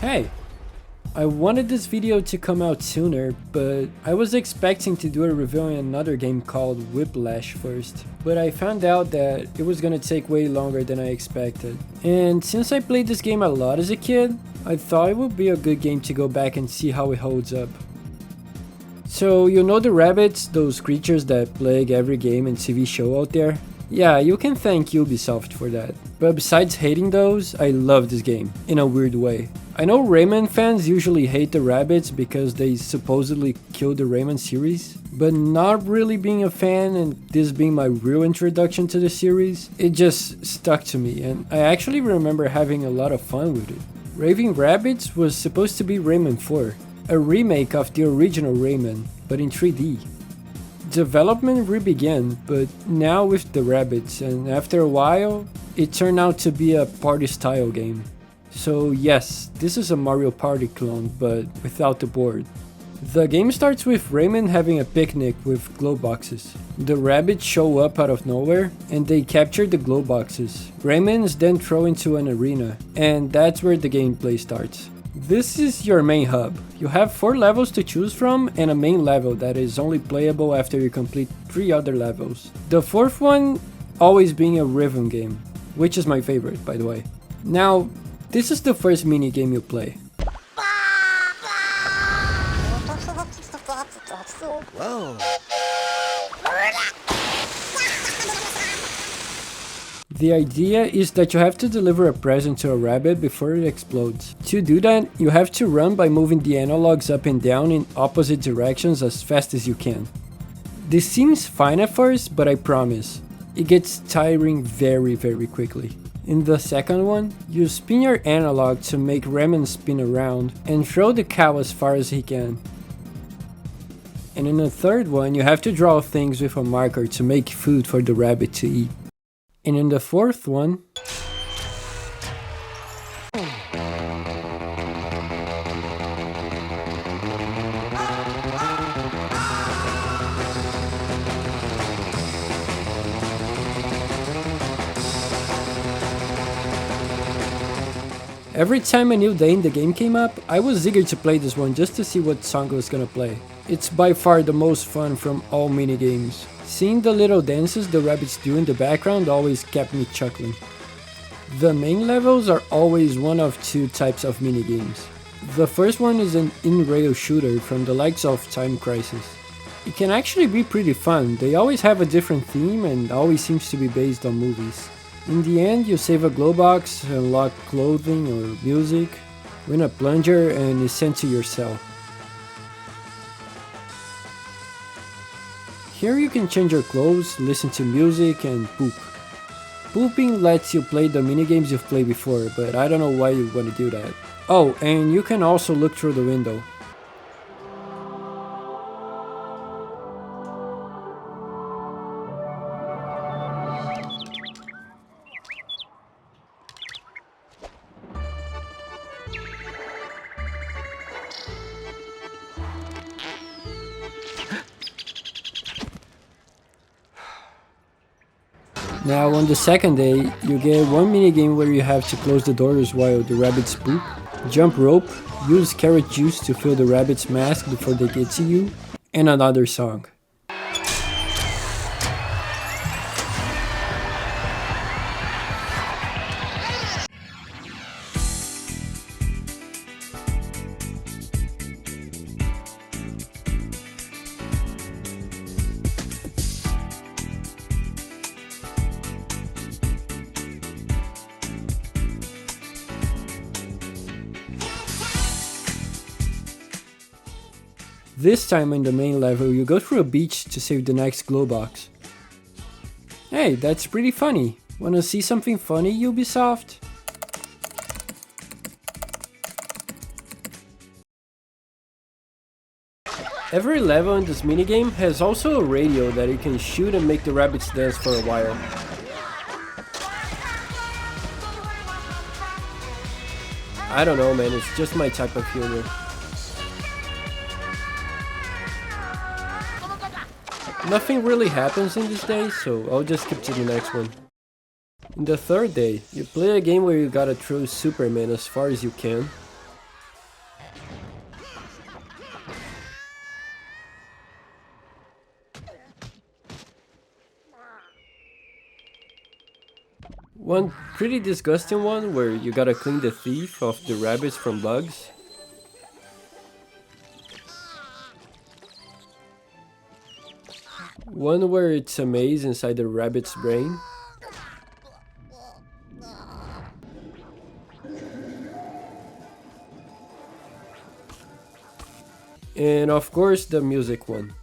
Hey! I wanted this video to come out sooner, but I was expecting to do a review on another game called Whiplash first, but I found out that it was gonna take way longer than I expected. And since I played this game a lot as a kid, I thought it would be a good game to go back and see how it holds up. So you know the Rabbids, those creatures that plague every game and TV show out there? Yeah, you can thank Ubisoft for that. But besides hating those, I love this game, in a weird way. I know Rayman fans usually hate the Rabbids because they supposedly killed the Rayman series, but not really being a fan and this being my real introduction to the series, it just stuck to me and I actually remember having a lot of fun with it. Raving Rabbids was supposed to be Rayman 4, a remake of the original Rayman, but in 3D. Development re-began, but now with the Rabbids, and after a while, it turned out to be a party-style game. So yes, this is a Mario Party clone, but without the board. The game starts with Rayman having a picnic with glow boxes. The Rabbids show up out of nowhere, and they capture the glow boxes. Rayman is then thrown into an arena, and that's where the gameplay starts. This is your main hub. You have 4 levels to choose from and a main level that is only playable after you complete 3 other levels. The 4th one always being a rhythm game, which is my favorite by the way. Now, this is the first minigame you play. Whoa. The idea is that you have to deliver a present to a rabbit before it explodes. To do that, you have to run by moving the analogs up and down in opposite directions as fast as you can. This seems fine at first, but I promise, it gets tiring very quickly. In the second one, you spin your analog to make Rayman spin around and throw the cow as far as he can. And in the third one, you have to draw things with a marker to make food for the rabbit to eat. And in the fourth one, every time a new day in the game came up, I was eager to play this one just to see what song I was gonna play. It's by far the most fun from all minigames. Seeing the little dances the rabbits do in the background always kept me chuckling. The main levels are always one of 2 types of minigames. The first one is an in-rail shooter from the likes of Time Crisis. It can actually be pretty fun, they always have a different theme and always seems to be based on movies. In the end, you save a glow box, unlock clothing or music, win a plunger and is sent to your cell. Here you can change your clothes, listen to music and poop. Pooping lets you play the minigames you've played before, but I don't know why you want to do that. Oh, and you can also look through the window. Now on the second day, you get one minigame where you have to close the doors while the rabbits poop, jump rope, use carrot juice to fill the rabbit's mask before they get to you, and another song. This time in the main level, you go through a beach to save the next glow box. Hey, that's pretty funny. Wanna see something funny, Ubisoft? Every level in this minigame has also a radio that you can shoot and make the rabbits dance for a while. I don't know man, it's just my type of humor. Nothing really happens in this day, so I'll just skip to the next one. In the third day, you play a game where you gotta throw Superman as far as you can. One pretty disgusting one where you gotta clean the teeth of the rabbits from bugs. One where it's a maze inside the rabbit's brain. And of course the music one.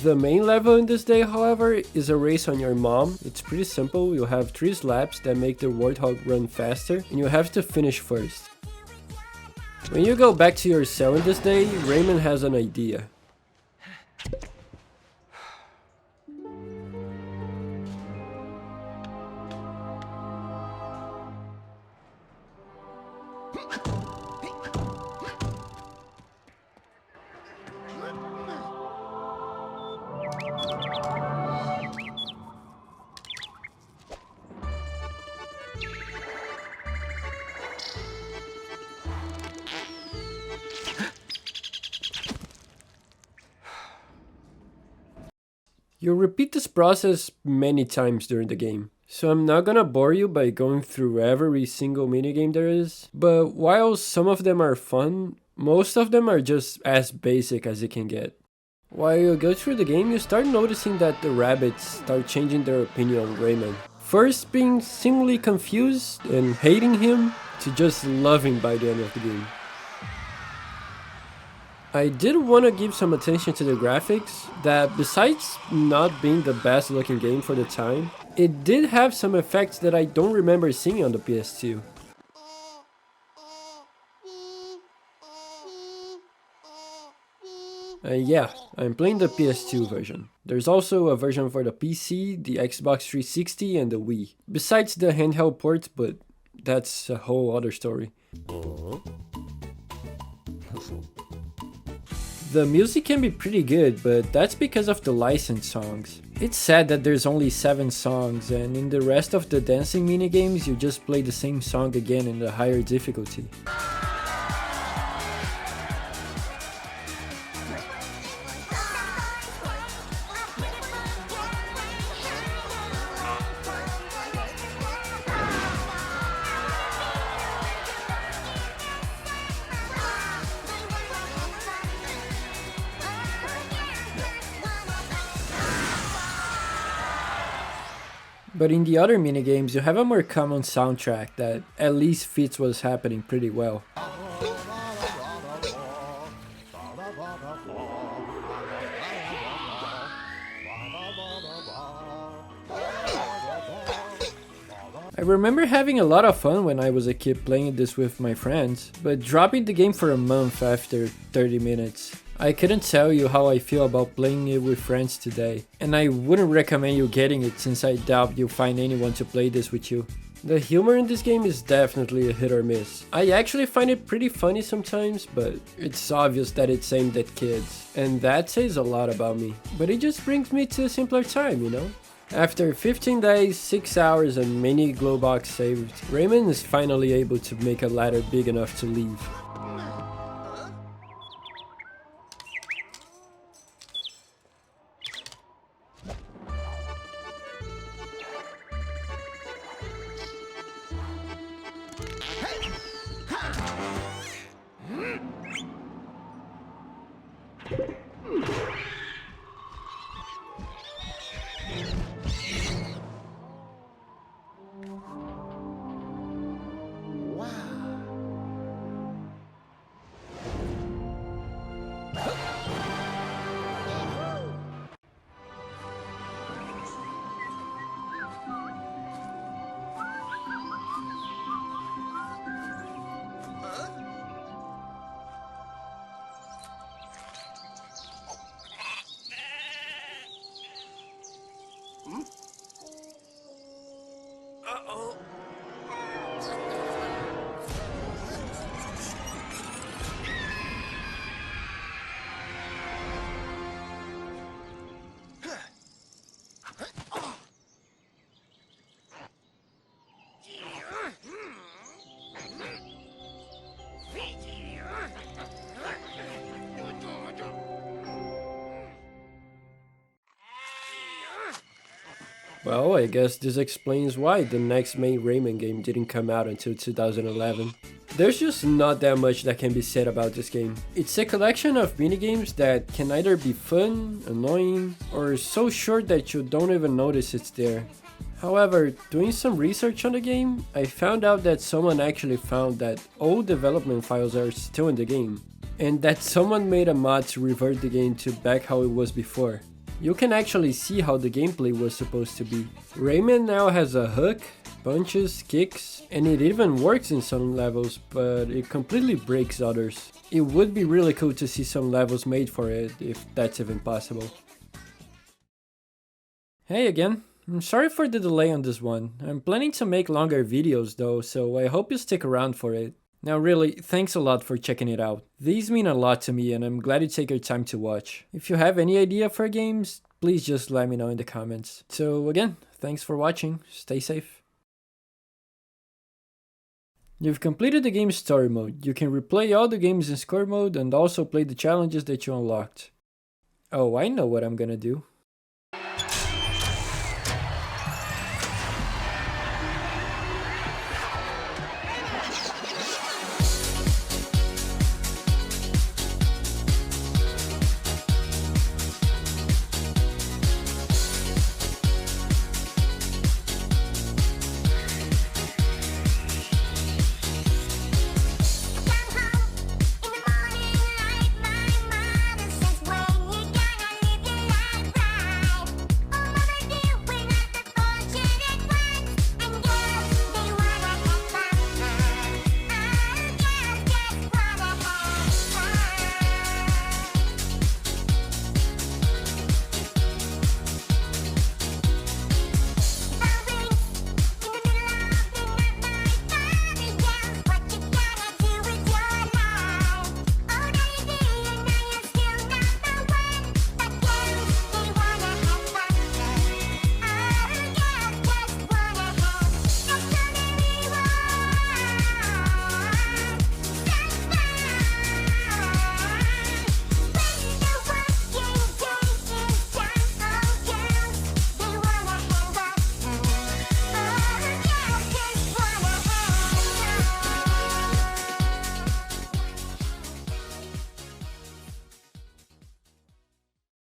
The main level in this day, however, is a race on your mom. It's pretty simple. You have 3 slaps that make the warthog run faster, and you have to finish first. When you go back to your cell in this day, Rayman has an idea. You'll repeat this process many times during the game, so I'm not gonna bore you by going through every single minigame there is, but while some of them are fun, most of them are just as basic as it can get. While you go through the game, you start noticing that the rabbits start changing their opinion on Rayman. First being seemingly confused and hating him, to just loving by the end of the game. I did want to give some attention to the graphics, that besides not being the best looking game for the time, it did have some effects that I don't remember seeing on the PS2. Yeah, I'm playing the PS2 version. There's also a version for the PC, the Xbox 360 and the Wii. Besides the handheld ports, but that's a whole other story. The music can be pretty good, but that's because of the licensed songs. It's sad that there's only 7 songs, and in the rest of the dancing minigames you just play the same song again in a higher difficulty. But in the other minigames, you have a more common soundtrack that at least fits what's happening pretty well. I remember having a lot of fun when I was a kid playing this with my friends, but dropping the game for a month after 30 minutes. I couldn't tell you how I feel about playing it with friends today, and I wouldn't recommend you getting it since I doubt you'll find anyone to play this with you. The humor in this game is definitely a hit or miss. I actually find it pretty funny sometimes, but it's obvious that it's aimed at kids, and that says a lot about me. But it just brings me to a simpler time, you know? After 15 days, 6 hours and many glow box saved, Rayman is finally able to make a ladder big enough to leave. Well, I guess this explains why the next main Rayman game didn't come out until 2011. There's just not that much that can be said about this game. It's a collection of minigames that can either be fun, annoying, or so short that you don't even notice it's there. However, doing some research on the game, I found out that someone actually found that old development files are still in the game, and that someone made a mod to revert the game to back how it was before. You can actually see how the gameplay was supposed to be. Rayman now has a hook, punches, kicks, and it even works in some levels, but it completely breaks others. It would be really cool to see some levels made for it, if that's even possible. Hey again, I'm sorry for the delay on this one. I'm planning to make longer videos though, so I hope you stick around for it. Now really, thanks a lot for checking it out. These mean a lot to me and I'm glad you take your time to watch. If you have any idea for games, please just let me know in the comments. So again, thanks for watching, stay safe. You've completed the game's story mode. You can replay all the games in score mode and also play the challenges that you unlocked. Oh, I know what I'm gonna do.